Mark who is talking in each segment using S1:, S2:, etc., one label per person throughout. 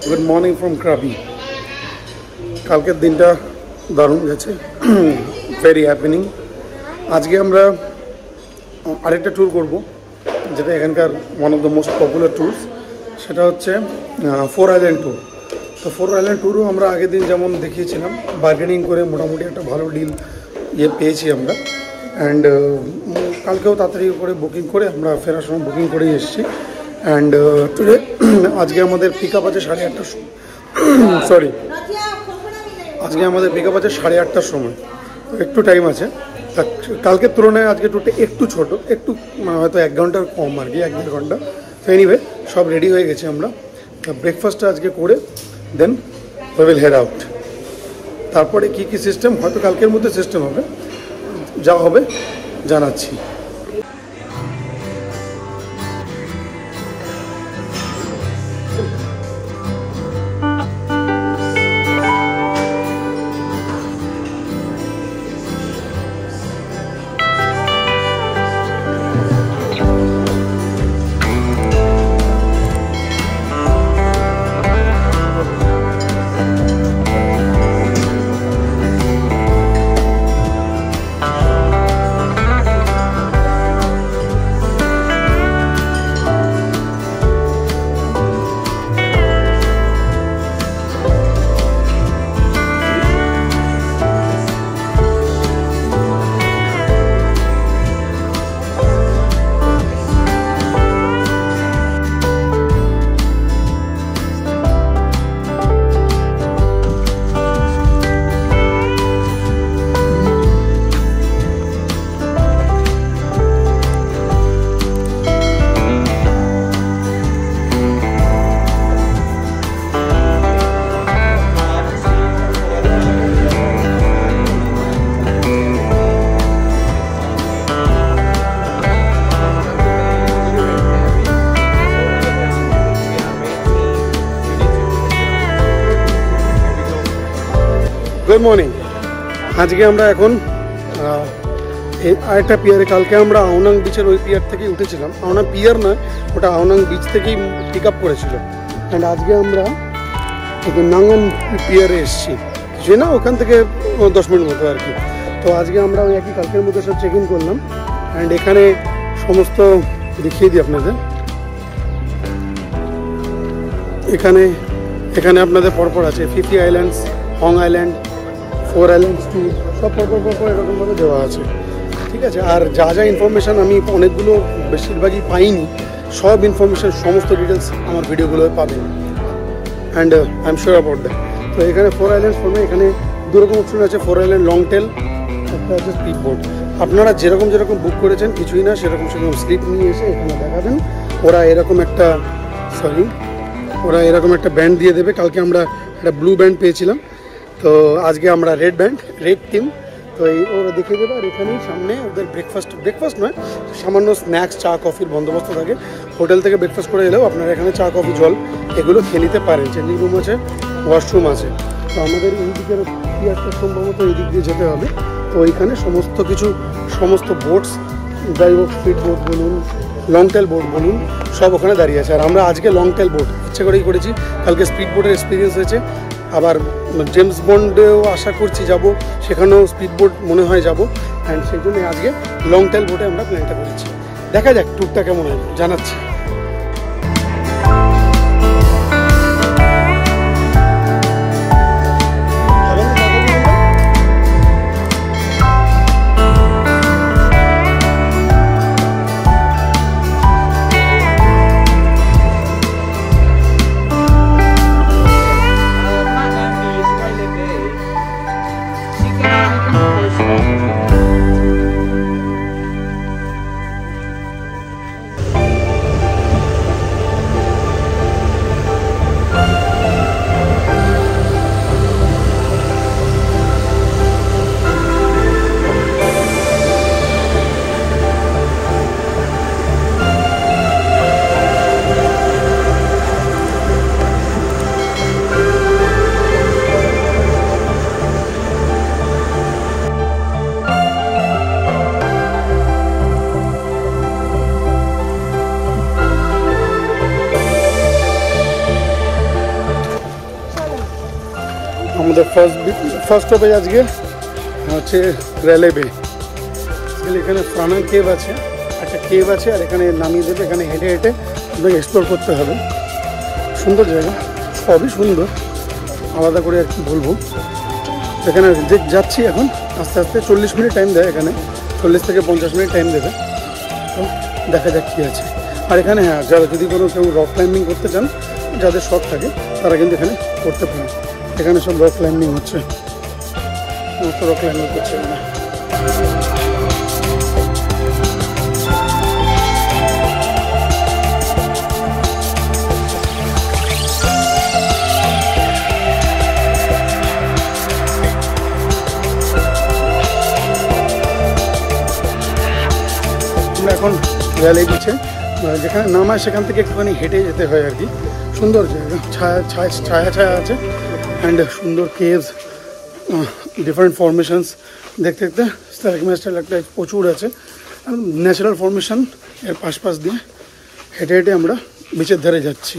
S1: Good morning from Krabi. কালকের দিনটা দারুণ গেছে, ভেরি হ্যাপেনিং। আজকে আমরা আরেকটা ট্যুর করব, যেটা এখানকার one of the most popular tours, সেটা হচ্ছে 4 আইল্যান্ড ট্যুর। তো 4 আইল্যান্ড ট্যুরও আমরা আগের দিন যেমন দেখিয়েছিলাম, বার্গেনিং করে মোটামুটি একটা ভালো ডিল পেয়েছি আমরা। অ্যান্ড কালকেও তাড়াতাড়ি করে বুকিং করে আমরা ফেরার সময় বুকিং করেই এসেছি। অ্যান্ড টুডে আজকে আমাদের পিক আপ আছে 8:30টার সময়। সরি, আজকে আমাদের পিক আপ আছে 8:30টার সময়, তো একটু টাইম আছে। কালকের তুলনায় আজকে ট্যুরটা একটু ছোট, একটু হয়তো 1 ঘন্টার কম আর কি, 1-1.5 ঘন্টা। তো এনিওয়ে সব রেডি হয়ে গেছে আমরা। ব্রেকফাস্টটা আজকে করে then we will head out. তারপরে কী কী সিস্টেম, হয়তো কালকের মধ্যে সিস্টেম হবে, যা হবে জানাচ্ছি। Good morning. আজকে আমরা এখন আরেকটা পিয়ারে, কালকে আমরা আওনাং বিচের ওই পিয়ার থেকেই উঠেছিলাম। আওনাং পিয়ার নয়, ওটা আওনাং বিচ থেকেই পিক আপ করেছিল। অ্যান্ড আজকে আমরা নাঙ্গন পিয়ারে এসেছি, কিছুই না, ওখান থেকে 10 মিনিট মতো আর কি। তো আজকে আমরা ওই একই কালকের মধ্যে সব চেক ইন করলাম। অ্যান্ড এখানে সমস্ত দেখিয়ে দিই আপনাদের। এখানে এখানে আপনাদের পরপর আছে ফিফি আইল্যান্ডস, হং আইল্যান্ড, 4 আইল্যান্ডস টু, সব পরপর এরকমভাবে দেওয়া আছে, ঠিক আছে। আর যা যা ইনফরমেশান, আমি অনেকগুলো বেশিরভাগই পাইনি, সব ইনফরমেশান সমস্ত ডিটেলস আমার ভিডিওগুলোয় পাবেন। And I am sure about that. তো এখানে 4 আইল্যান্ডস পড়বে, এখানে দুরকম অপশন আছে, 4 আইল্যান্ড লং টেল, একটা আছে স্পিড বোট। আপনারা যেরকম বুক করেছেন কিছুই না, সেরকম স্লিপ নিয়ে এসে এখানে দেখাবেন। ওরা এরকম একটা ব্যান্ড দিয়ে দেবে। কালকে আমরা একটা ব্লু ব্যান্ড পেয়েছিলাম, তো আজকে আমরা রেড টিম। তো ওরা দেখিয়ে দেবে। আর এখানেই সামনে ওদের ব্রেকফাস্ট নয়, সামান্য স্ন্যাক্স, চা কফির বন্দোবস্ত থাকে। হোটেল থেকে ব্রেকফাস্ট করে এলেও আপনারা এখানে চা কফি জল এগুলো খেয়ে নিতে পারেন। চেঞ্জিং রুম আছে, ওয়াশরুম আছে। তো আমাদের এই দিকের পিয়ারটা সম্ভবত এই দিক দিয়ে যেতে হবে। তো ওইখানে সমস্ত বোটস, যাই হোক স্পিড বোট বলুন, লং টেল বোট বলুন, সব ওখানে দাঁড়িয়ে আছে। আর আমরা আজকে লং টেল বোট ইচ্ছে করেই করেছি, কালকে স্পিড বোটের এক্সপিরিয়েন্স হয়েছে। আবার জেমস বন্ডেও আশা করছি যাব, সেখানেও স্পিড বোট মনে হয় যাব। অ্যান্ড সেই জন্য আজকে লং টেল বোটে আমরা প্ল্যানটা করেছি। দেখা যাক ট্যুরটা কেমন হয়, জানাচ্ছি। আমাদের ফার্স্ট স্টপে আজকে হচ্ছে রেলে বে। এখানে ফ্রানা কেভ আছে, একটা কেভ আছে, আর এখানে নামিয়ে দেবে। এখানে হেঁটে হেঁটে আপনাকে এক্সপ্লোর করতে হবে। সুন্দর জায়গা, সবই সুন্দর, আলাদা করে আর কি বলবো। এখানে যাচ্ছি এখন আস্তে আস্তে। 40 মিনিট টাইম দেয় এখানে, 40 থেকে 50 মিনিট টাইম দেবে। তো দেখা যাক কী আছে। আর এখানে হ্যাঁ, যারা যদি কেউ রক ক্লাইম্বিং করতে চান, যাদের শখ থাকে তারা কিন্তু এখানে করতে পারে। এখানে সব রক ক্লাইম্বিং হচ্ছে, সমস্ত রক ক্লাইম্বিং করছে এখানে। আমরা এখন রেলে বিচে, যেখানে নামায় সেখান থেকে একটুখানি হেঁটে যেতে হয় আর কি। সুন্দর জায়গা, ছায়া ছায়া আছে, অ্যান্ড সুন্দর কেভস, ডিফারেন্ট ফরমেশনস দেখতে দেখতে। স্ট্যালাকমাইট প্রচুর আছে, ন্যাচারাল ফরমেশন এর পাশ দিয়ে হেঁটে হেঁটে আমরা বিচের ধারে যাচ্ছি।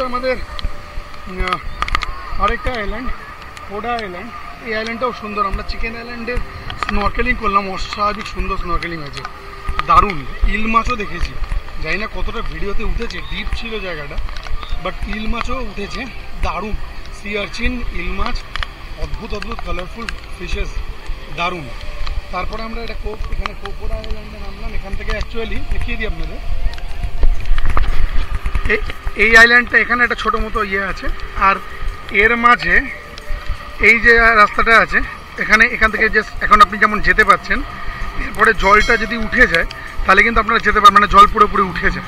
S1: আমাদের আরেকটা আইল্যান্ড, কোডা আইল্যান্ড। এই আইল্যান্ডটাও সুন্দর। আমরা চিকেন আইল্যান্ডে স্নরকেলিং করলাম, অস্বাভাবিক সুন্দর স্নরকেলিং আছে, দারুণ। ইল মাছও দেখেছি, জানি না কতটা ভিডিওতে উঠেছে, ডিপ ছিল জায়গাটা, বাট ইল মাছও উঠেছে, দারুণ। সি আর্চিন, ইল মাছ, অদ্ভুত অদ্ভুত কালারফুল ফিশেস, দারুণ। তারপরে আমরা এটা এখানে কোডা আইল্যান্ডে নামলাম। এখান থেকে অ্যাকচুয়ালি দেখিয়ে দিই আপনাদের, এই আইল্যান্ডটা এখানে একটা ছোটো মতো ইয়ে আছে, আর এর মাঝে এই যে রাস্তাটা আছে এখান থেকে জাস্ট এখন আপনি যেমন যেতে পাচ্ছেন, এরপরে জলটা যদি উঠে যায় তাহলে কিন্তু আপনারা যেতে পারেন, মানে জল পুরোপুরি উঠে যায়।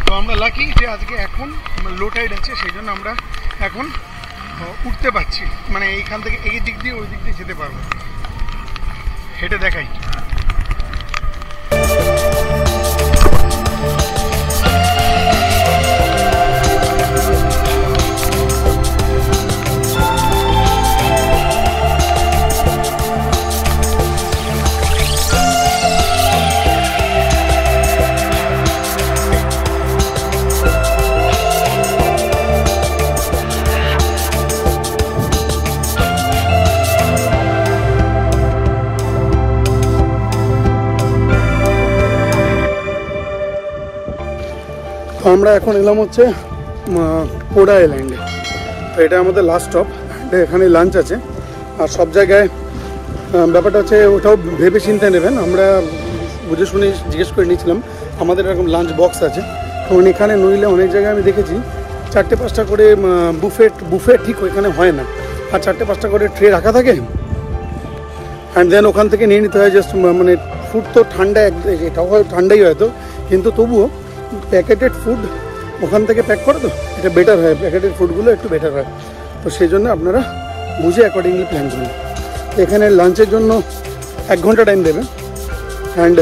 S1: তো আমরা লাকি যে আজকে এখন লো টাইড আছে, সেই জন্য আমরা এখন উঠতে পারছি, মানে এইখান থেকে এই দিক দিয়ে ওই দিক দিয়ে যেতে পারবো। হেঁটে দেখাই। আমরা এখন এলাম হচ্ছে কোডা আইল্যান্ডে। তো এটা আমাদের লাস্ট স্টপ, এখানে লাঞ্চ আছে। আর সব জায়গায় ব্যাপারটা হচ্ছে ওটাও ভেবে চিন্তে নেবেন। আমরা বুঝে শুনে জিজ্ঞেস করে নিয়েছিলাম, আমাদের এরকম লাঞ্চ বক্স আছে। কারণ এখানে নইলে অনেক জায়গায় আমি দেখেছি 4-5টা করে বুফে ঠিক ওইখানে হয় না, আর 4-5টা করে ট্রে রাখা থাকে, অ্যান্ড দেন ওখান থেকে নিয়ে নিতে হয়। জাস্ট মানে ফুড তো ঠান্ডা, এটাও হয় ঠান্ডাই হয়তো, কিন্তু তবুও প্যাকেটেড ফুড ওখান থেকে প্যাক করে তো এটা বেটার হয়, প্যাকেটের ফুডগুলো একটু বেটার হয়। তো সেই জন্য আপনারা বুঝে অ্যাকর্ডিংলি প্ল্যান করুন। এখানে লাঞ্চের জন্য 1 ঘন্টা টাইম দেবেন and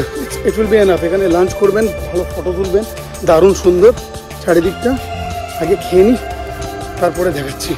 S1: it will be enough. এখানে লাঞ্চ করবেন, ভালো ফটো তুলবেন, দারুণ সুন্দর চারিদিকটা। আগে খেয়ে নিই, তারপরে দেখাচ্ছি।